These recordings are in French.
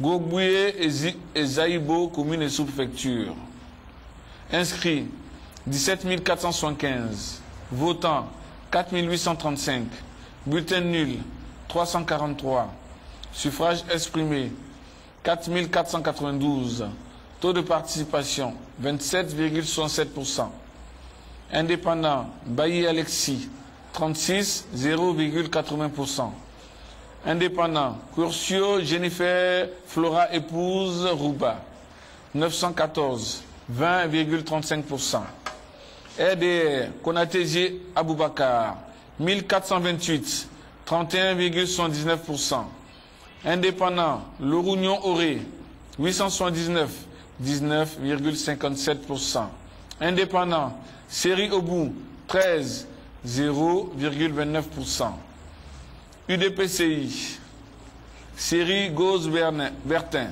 Gogbouye et Zaïbo, commune et sous-préfecture. Inscrits 17 475. Votants 4 835. Bulletin nul 343. Suffrage exprimé 4 492. Taux de participation 27,67%. Indépendant Bailly Alexis 36 0,80%. Indépendant Curcio Jennifer Flora épouse Rouba 914 20,35%. RDR Konatéji Aboubakar 1428 31,79%. Indépendant Lorounion Auré 879 19,57%. Indépendant Série Obou 13 0,29%. UDPCI Série Gauze Bertin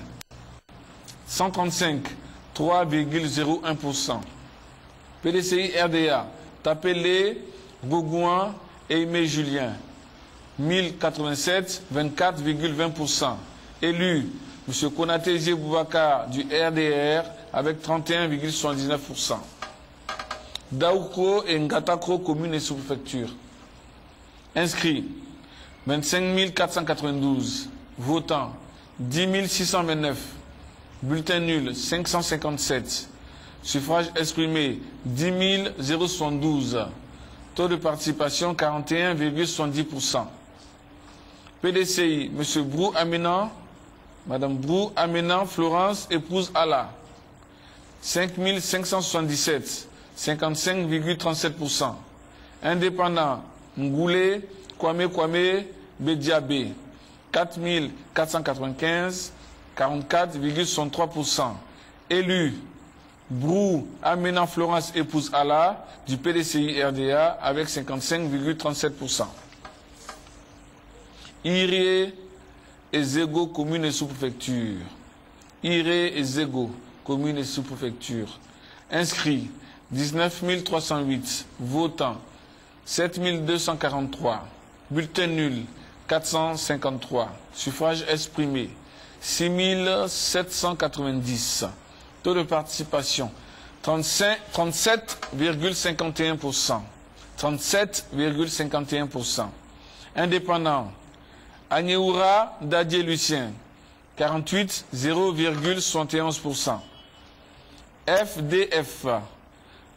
135 3,01%. PDCI RDA Tapélé, Gougouin et Aimé Julien 1087 24,20%. Élu M. Konaté Boubacar du RDR avec 31,79%. Daoukro et Ngatakro, commune et sous-préfecture. Inscrits 25 492. Votants 10 629. Bulletin nul 557. Suffrage exprimé 10 072. Taux de participation 41,70%. PDCI, M. Brou Aménan, Mme Brou Aménan Florence, épouse Allah 5 577. 55,37%. Indépendant Ngoulé Kwame Bediabé 4 495 44,63%. Élu Brou Aménan Florence épouse Allah du PDCI RDA avec 55,37%. Iré et Zégo, commune et sous-préfecture. Iré et Zégo, commune et sous-préfecture. Inscrits 19 308. Votants 7 243. Bulletin nul 453. Suffrage exprimé 6 790. Taux de participation 37,51%. 37,51%. Indépendant Agnéoura Dadier Lucien 48 0,71%. FDF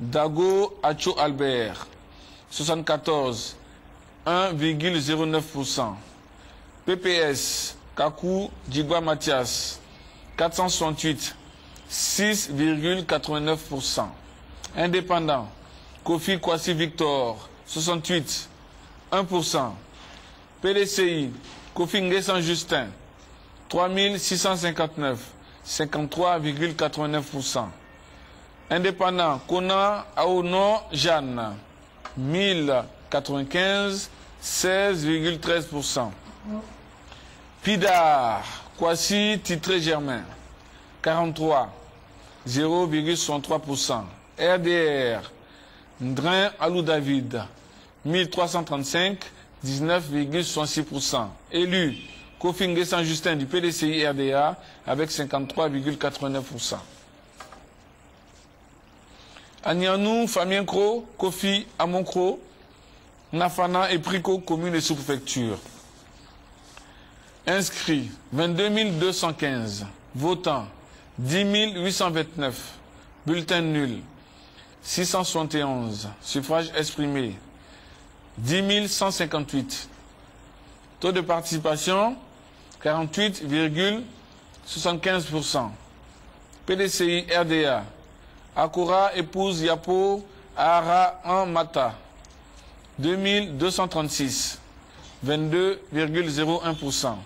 Dago Acho Albert 74 1,09%. PPS Kakou Djigba Mathias 468 6,89%. Indépendant Kofi Kwasi Victor 68 1%. PDCI Kofi Nguessan Justin 3659 53,89%. Indépendant Kona Aono Jeanne 1095 16,13%. Pidar Kwasi Titré Germain 43 0,63%. RDR Ndrin Alou David 1335 19,66%. Élu Kofi Nguessan Justin du PDCI RDA avec 53,89%. Agnanou, Famienkro, Kofi Amonkro, Nafana et Priko, commune et sous-préfecture. Inscrits 22 215. Votants 10 829. Bulletin nul 671. Suffrage exprimé 10 158. Taux de participation 48,75%. PDCI RDA Akura épouse Yapo Ara en Mata 2236 22,01%.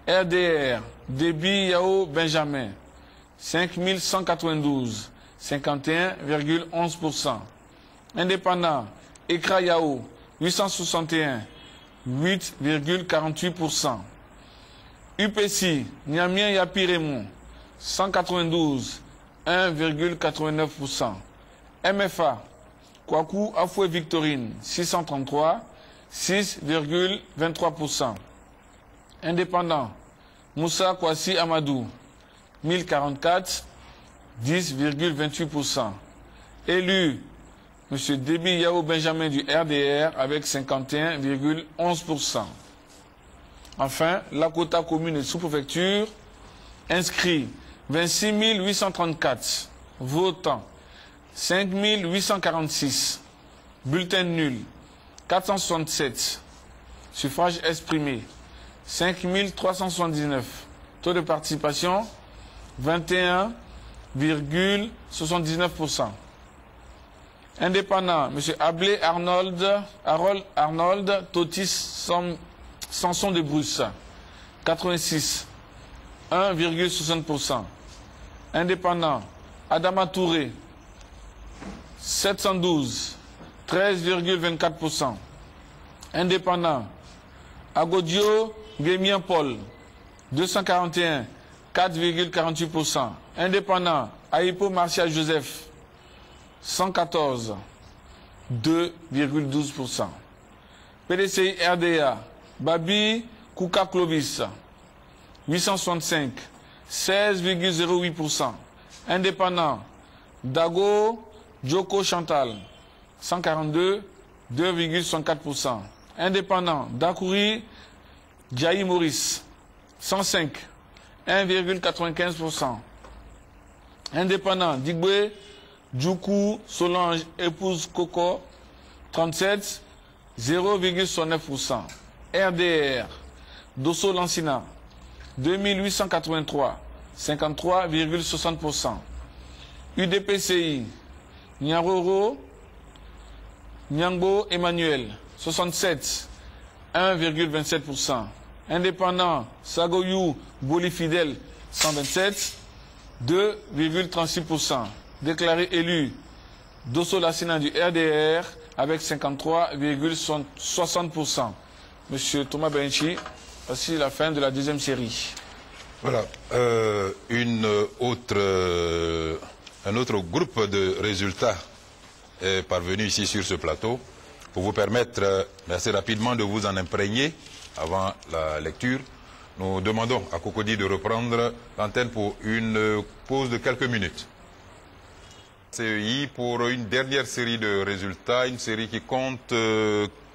RDR Déby Yao Benjamin 5192 51,11%. Indépendant Ekra Yao 861 8,48%. UPC Niamien Yapi Raymond 192 1,89%. MFA Kwaku Afoué Victorine 633 6,23%. Indépendant Moussa Kwasi Amadou, 1044, 10,28%. Élu, M. Déby Yao Benjamin du RDR avec 51,11%. Enfin, Lakota commune et sous-préfecture, inscrit 26 834, votants 5 846, bulletins nuls 467, suffrages exprimés 5 379, taux de participation 21,79%. Indépendant, M. Ablé Harold Arnold Totis Samson de Bruce, 86, 1,60%. Indépendant, Adama Touré, 712, 13,24%. Indépendant, Agodio Guémien Paul, 241, 4,48%. Indépendant, Aipo Martial Joseph, 114, 2,12%. PDCI RDA, Babi Kouka Clovis, 865, 16,08%. Indépendant, Dago Djoko Chantal, 142, 2,64%. Indépendant, Dakouri Djaï Maurice, 105, 1,95%. Indépendant, Digbe Djoukou Solange épouse Coco, 37, 0,69%. RDR, Dosso Lancina, 2883, 53,60%. UDPCI, Nyaroro, Nyangbo Emmanuel, 67, 1,27%. Indépendant, Sagoyou Bolifidel, 127, 2,36%. Déclaré élu, Dosso Lancina du RDR avec 53,60%. Monsieur Thomas Benchi, voici la fin de la deuxième série. Voilà, un autre groupe de résultats est parvenu ici sur ce plateau pour vous permettre assez rapidement de vous en imprégner avant la lecture. Nous demandons à Cocody de reprendre l'antenne pour une pause de quelques minutes. CEI pour une dernière série de résultats, une série qui compte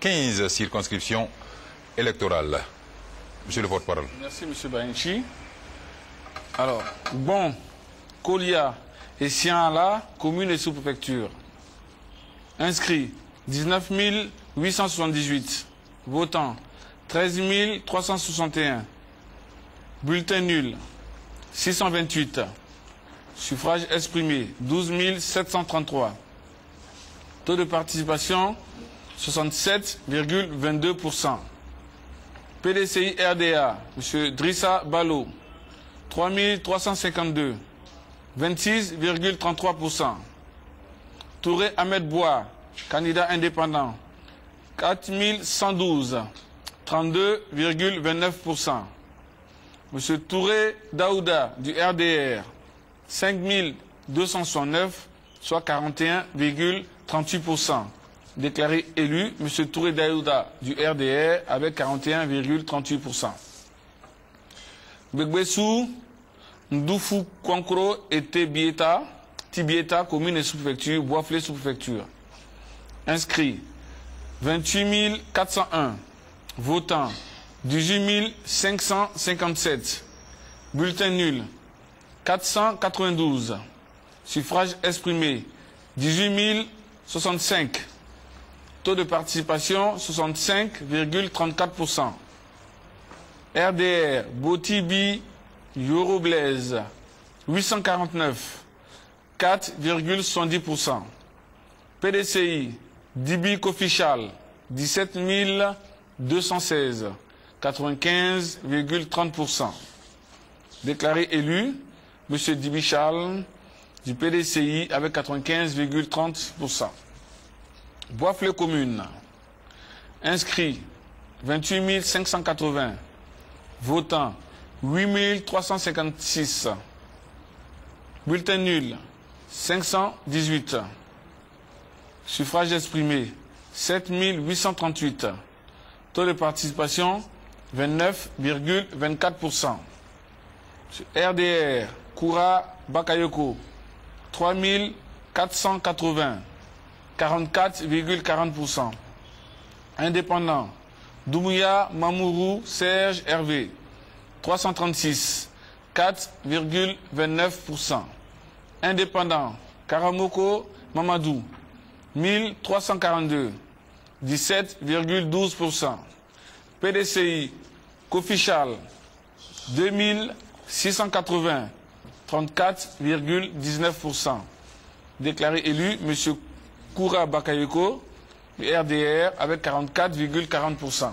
15 circonscriptions électorales. Monsieur le porte-parole. Merci, monsieur Benchi. Alors, Bon, Kolia et Siala, communes et sous-préfecture. Inscrits, 19 878. Votants, 13 361. Bulletins nuls, 628. Suffrages exprimés, 12 733. Taux de participation, 67,22%. PDCI RDA, M. Drissa Balo, 3352, 26,33%. Touré Ahmed Bois, candidat indépendant, 4112, 32,29%. M. Touré Daouda du RDR, 5269, soit 41,38%. Déclaré élu, M. Touré Daouda du RDR avec 41,38%. Begbessou, Ndoufou Kwankro et Tibieta, commune et sous-préfecture, Boisflé sous-préfecture. Inscrit, 28 401. Votants, 18 557. Bulletins nuls, 492. Suffrages exprimés, 18 065. Taux de participation, 65,34%. RDR, Botibi, Yoroblaise, 849, 4,70%. PDCI, Dibi Cofichal, 17 216, 95,30%. Déclaré élu, M. Dibichal du PDCI avec 95,30%. Boisflé commune. Inscrit, 28 580. Votants, 8 356. Bulletin nul, 518. Suffrage exprimé, 7 838. Taux de participation, 29,24%. RDR, Koura Bakayoko, 3480, 44,40%. Indépendant, Doumbouya Mamourou Serge Hervé, 336, 4,29%. Indépendant, Karamoko Mamadou, 1342, 17,12%. PDCI, Kofichal, 2680, 34,19%. Déclaré élu, M. Koura Bakayoko, RDR, avec 44,40%.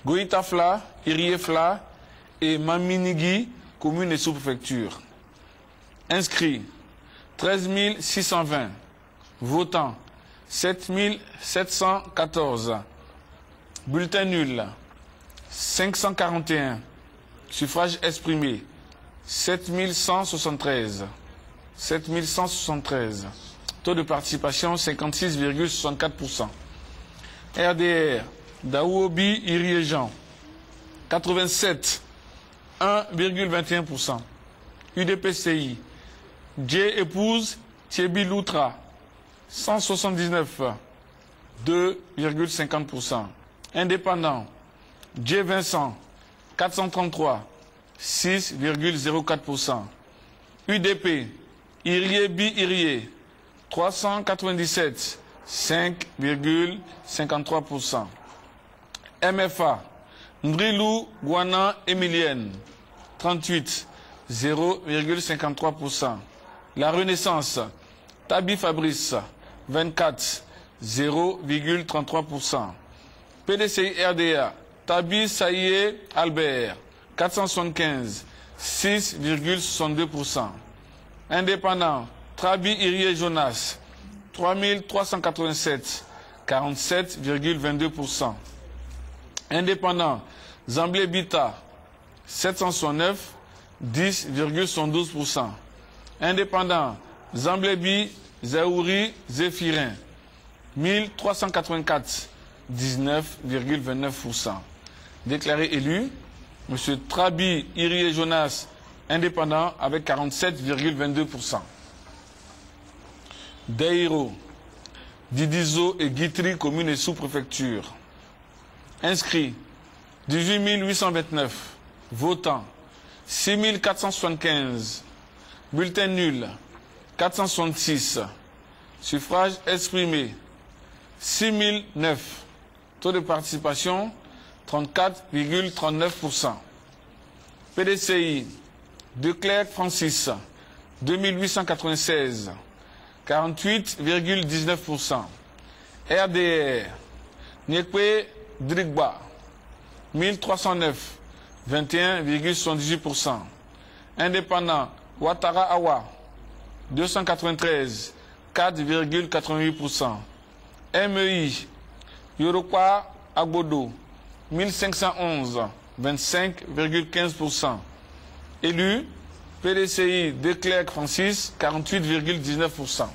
Goïtafla, Iriefla et Maminigi, commune et sous-préfecture. Inscrits, 13 620. Votants, 7 714. Bulletin nul, 541. Suffrage exprimé, 7 173. 7 173. Taux de participation, 56,64%. RDR, Daouobi Iriejan, 87, 1,21%. UDPCI, J épouse Thiebi Loutra, 179, 2,50%. Indépendant, J Vincent, 433, 6,04%. UDP, Iriebi Irie, 397, 5,53%. MFA, Ndrilou Guana Emilienne, 38, 0,53%. La Renaissance, Tabi Fabrice, 24, 0,33%. PDCI RDA, Tabi Saïe Albert, 475, 6,62%. Indépendant, Trabi Irie Jonas, 3387, 47,22%. Indépendant, Zamblé Bita, 769, 10,12%. Indépendant, Zamblébi Zaouri Zéphirin, 1384, 19,29%. Déclaré élu, M. Trabi Irie Jonas, indépendant, avec 47,22%. Daïro, Didizo et Guitry, commune et sous-préfecture. Inscrits, 18 829. Votants, 6 475. Bulletin nul, 466. Suffrage exprimé, 6 009. Taux de participation, 34,39%. PDCI, Declercq Francis, 2896. 48,19%. RDR, Niekwe Drigba, 1309, 21,78%. Indépendant, Ouattara Awa, 293, 4,88%. MEI, Yorokwa Agbodo, 1511, 25,15%. Élu, PDCI Declercq Francis, 48,19%.